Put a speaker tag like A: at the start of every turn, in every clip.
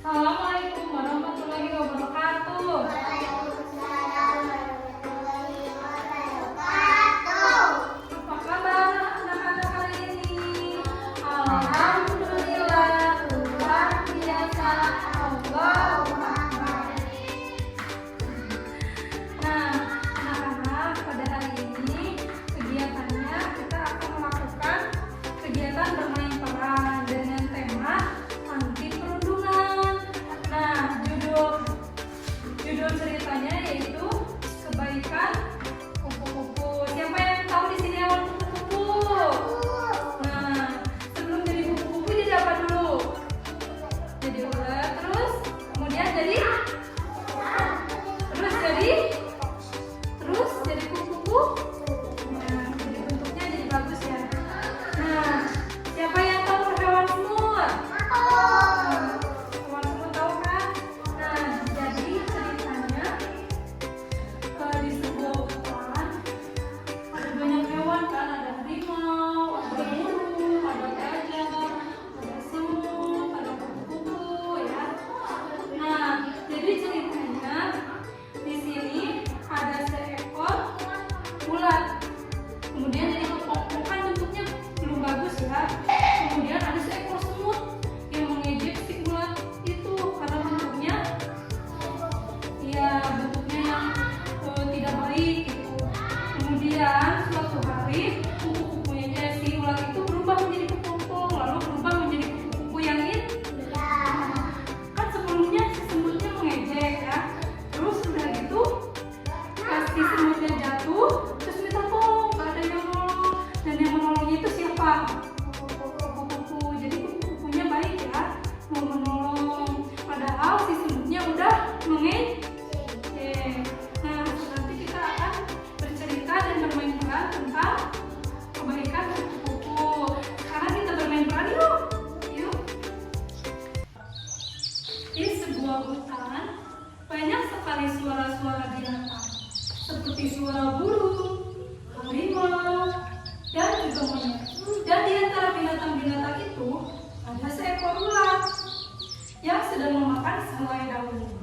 A: Assalamualaikum warahmatullahi wabarakatuh.
B: Waalaikumsalam warahmatullahi wabarakatuh.
A: Apa kabar anak-anak hari ini? Alhamdulillah, luar biasa. Allahumma barik. Nah, anak-anak, pada hari ini kegiatannya kita akan melakukan kegiatan bermain peran dengan tema anti perundungan. Nah, judul ceritanya yaitu kebaikan kupu-kupu. Siapa yang tahu di sini hewan kupu-kupu? Nah, sebelum jadi kupu-kupu jadi apa dulu? Jadi ular, terus kemudian jadi kupu-kupu. Nah, jadi bentuknya jadi bagus ya. Nah, siapa yang tahu hewan semut? Hewan semut tahu kan? Nah, jadi ceritanya di sebuah hutan ada banyak hewan kan, ada harimau, ada burung, ada gajah, ada semut, ada kupu-kupu ya. Nah, jadi ceritanya di sini ada seekor ular. Kemudian jadi kepompong, kan bentuknya belum bagus ya. Kemudian ada seekor semut yang mengejek si ular itu karena bentuknya yang tidak baik gitu. Kemudian suatu hari kupu-kupunya si ular itu berubah menjadi kepompong, lalu berubah menjadi kupu-kupu yang kan sebelumnya si semutnya mengejek ya. Terus udah gitu pas si semutnya jatuh terus minta tolong, gak ada yang nolong. Dan yang menolongnya itu siapa? Kupu-kupu. Jadi kupu-kupunya baik ya, mau menolong, padahal si semutnya udah mengejek. Nah, nanti kita akan bercerita dan bermain peran tentang kebaikan kupu-kupu. Sekarang kita bermain peran yuk. Di sebuah hutan banyak sekali suara-suara binatang, seperti suara burung, harimau, dan juga monyet. Dan di antara binatang-binatang itu ada seekor ular yang sedang memakan selai daun.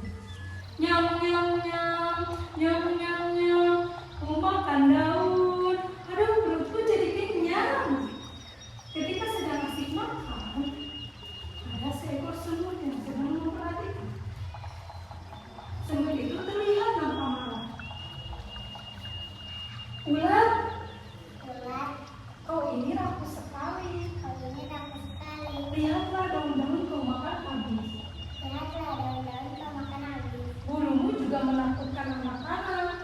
A: Nyam nyam nyam, nyam nyam nyam, mau makan daun. Aduh, perutku jadi kenyang. Ketika sedang asik makan, ada seekor semut yang sedang memperhatikan. Semut itu terlihat nampak marah. Ular, kau ini rakus sekali. Lihatlah daun-daun kau makan habis. Bulumu juga menakutkan anak-anak.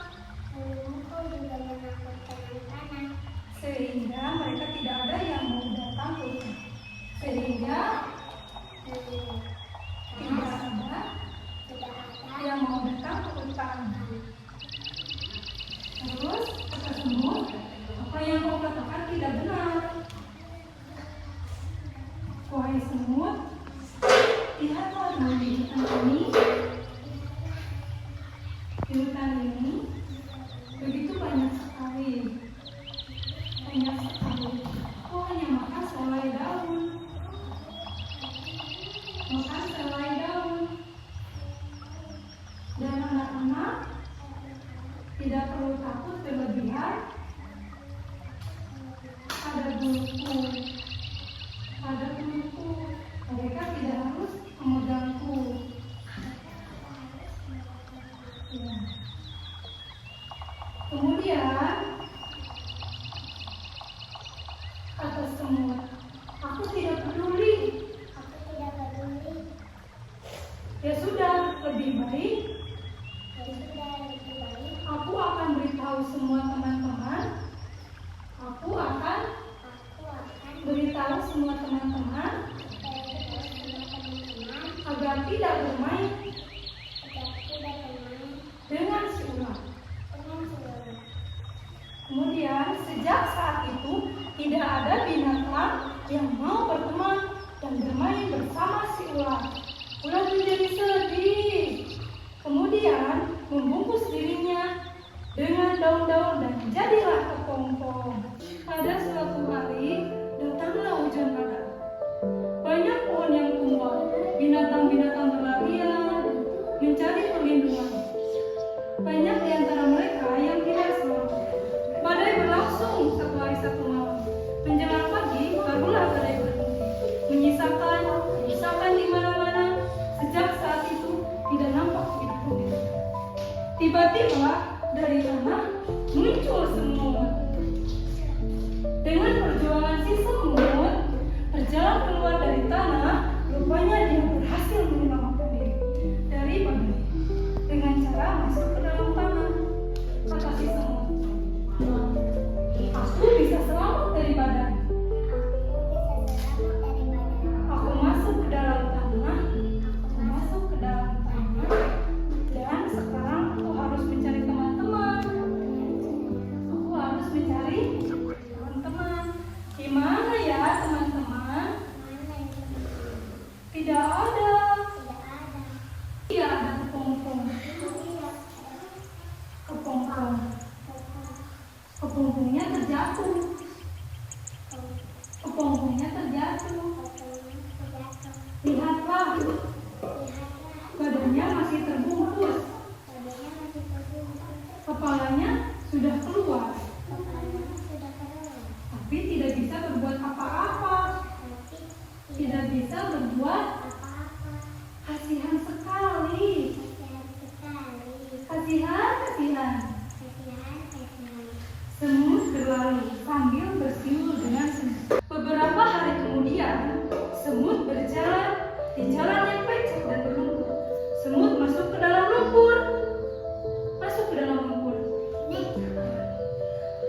A: Sehingga mereka tidak ada yang mau datang ke hutan. Sehingga tidak ada yang mau datang ke hutan. Terus kata semut, apa yang kau katakan tidak benar. Wahai semut, lihatlah di hutan ini begitu banyak sekali. Kau hanya makan selai daun. Dan anak-anak tidak perlu takut berlebihan. Ada buluku, mereka tidak harus memegangku. Ya. Kemudian kata semut, aku tidak peduli. Ya sudah, lebih baik aku akan beritahu semua teman-teman. Agar tidak bermain dengan si ular. Kemudian sejak saat itu tidak ada binatang yang mau berteman dan bermain bersama si ular. Ular menjadi sedih. Kemudian membungkus dirinya dengan daun-daun dan jadilah kepompong. Pada suatu hari datanglah hujan badai. Banyak pohon yang tumbang, binatang-binatang berlari dari tanah muncul semut. Dengan perjuangan si semut berjalan keluar dari tanah, rupanya dia berhasil menyelamatkan diri dari badai dengan cara masuk ke dalam tanah. Kata si semut, aku bisa selamat dari badai. Aku masuk ke dalam tanah, dan sekarang aku harus mencari teman-teman. Di mana ya teman-teman? Tidak ada. Iya, ada kepompong. Kepompongnya terjatuh. Lihatlah, badannya masih terbungkus. Kepalanya sudah keluar, tapi tidak bisa berbuat apa-apa. Kasihan sekali. Kasihan. Semut berlari sambil bersiul dengan senang. Beberapa hari kemudian, semut berjalan di jalan yang becek dan berlumpur. Semut masuk ke dalam lumpur.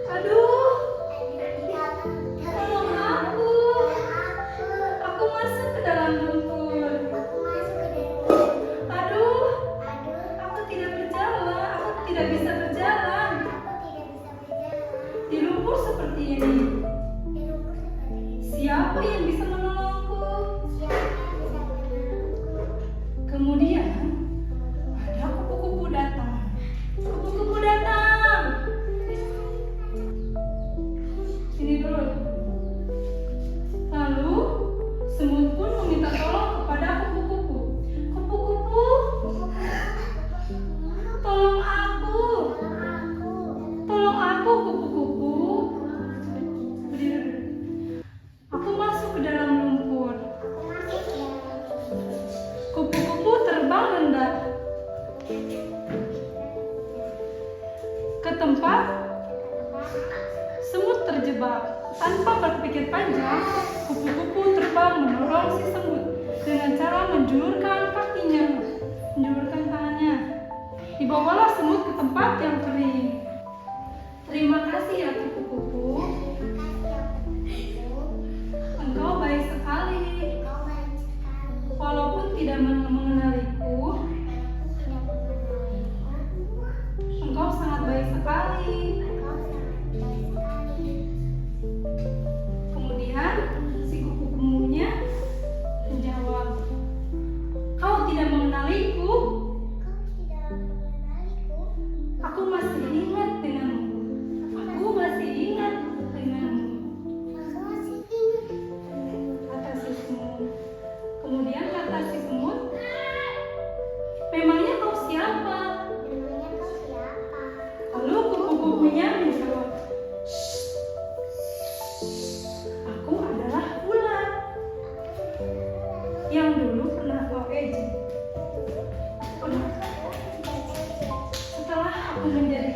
A: Aduh, tolong aku. Aku masuk ke dalam lumpur. Aduh, aku tidak bisa berjalan. Di lumpur seperti ini. Siapa yang bisa menolongku? Kemudian ada kupu-kupu datang. Sini dulu. Lalu semut pun meminta tolong kepada kupu-kupu. Kupu-kupu, tolong aku. Kupu-kupu. Berdiri. Aku masuk ke dalam lumpur. Kupu-kupu terbang rendah ke tempat semut terjebak. Tanpa berpikir panjang, kupu-kupu terbang mendorong si semut dengan cara menjulurkan tangannya. Dibawalah semut ke tempat yang kering. Terima kasih ya kupu-kupu. Engkau baik sekali. Walaupun tidak mengenaliku, engkau sangat baik sekali. Kemudian si kupu-kupunya menjawab, kau tidak mengenaliku? Aku masih ingat denganmu. Kata si semut. Kemudian kata si semut, memangnya kau siapa? Lalu kupu-kupunya menjawab, aku adalah ulat yang dulu pernah kau ejek. Setelah aku menjadi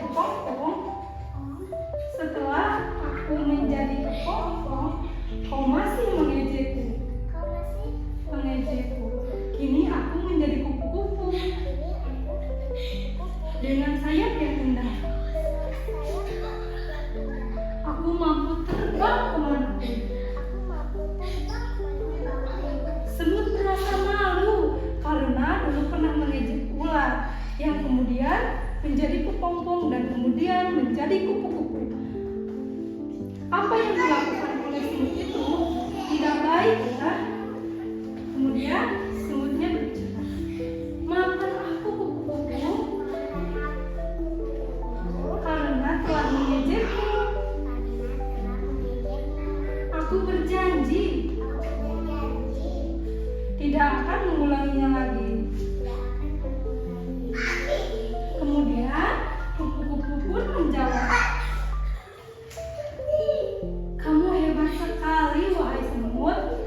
A: kepompong, kau masih mengejekku. Kini aku menjadi kupu-kupu dengan sayap yang indah. Aku mampu terbang kemanapun. Semut merasa malu karena dulu pernah mengejek ulat yang kemudian menjadi kepompong dan kemudian menjadi kupu-kupu. Apa yang dilakukan oleh semut itu tidak baik, ya? Kemudian semutnya berbicara, maafkan aku kupu-kupu karena telah mengejekmu. Aku berjanji tidak akan mengulanginya lagi. Kemudian kupu-kupu pun menjawab, kamu hebat sekali wahai semut.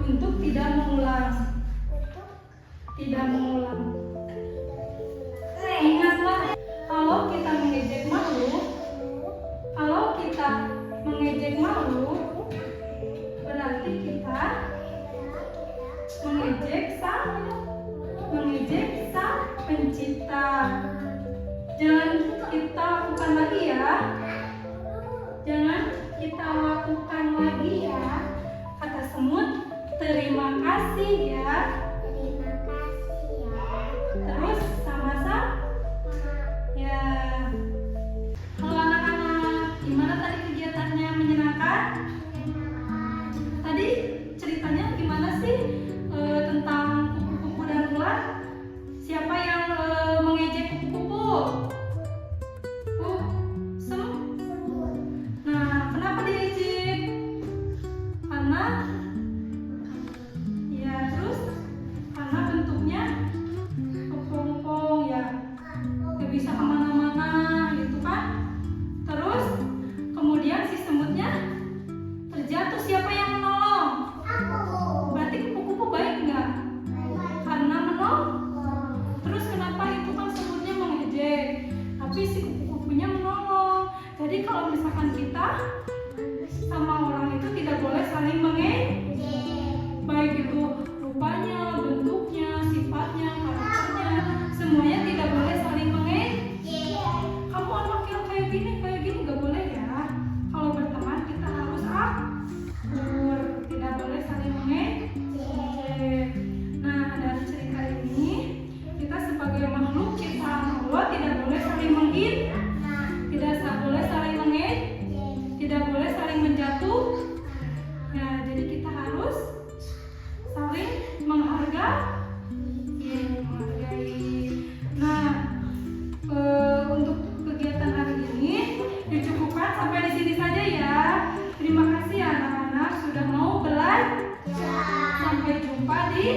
A: Untuk tidak mengulang.
B: Untuk
A: Tidak mengulang.
B: tidak
A: Ingatlah, kalau kita mengejek makhluk, kalau kita mengejek makhluk, berarti kita mengejek sang pencipta. Jangan kita lakukan lagi ya. Jangan kita lakukan lagi ya. Kata semut, terima kasih ya.
B: terima kasih ya.
A: Terus sama-sama ya. Halo anak-anak, gimana tadi kegiatannya, menyenangkan? Tadi ceritanya gimana sih tentang kupu-kupu dan ular? Siapa yang mengejek kupu-kupu? Nah, kenapa diejek? Karena ya, terus karena bentuknya kepompong ya, gak bisa kemana-mana gitu kan. Terus kemudian si semutnya terjatuh, siapa yang menolong?
B: Aku
A: Berarti kupu-kupu baik nggak? Karena menolong. Terus kenapa itu kan semutnya mengejek, tapi si kupu-kupunya menolong. Jadi kalau misalkan kita sama orang itu tidak boleh saling mengejek, baik itu rupanya, bentuknya, sifatnya, karakternya, semuanya tidak boleh saling mengejek. Kamu anak yang kayak gini nggak boleh ya. Kalau berteman kita harus akur, tidak boleh saling mengejek. Nah, dari cerita ini kita sebagai makhluk ciptaan Allah tidak boleh saling menghina, tidak boleh saling mengejek, tidak boleh saling menjatuh. Nah, jadi kita harus saling menghargai. Nah, untuk kegiatan hari ini dicukupkan sampai di sini saja ya. Terima kasih anak-anak sudah mau belajar. Sampai jumpa di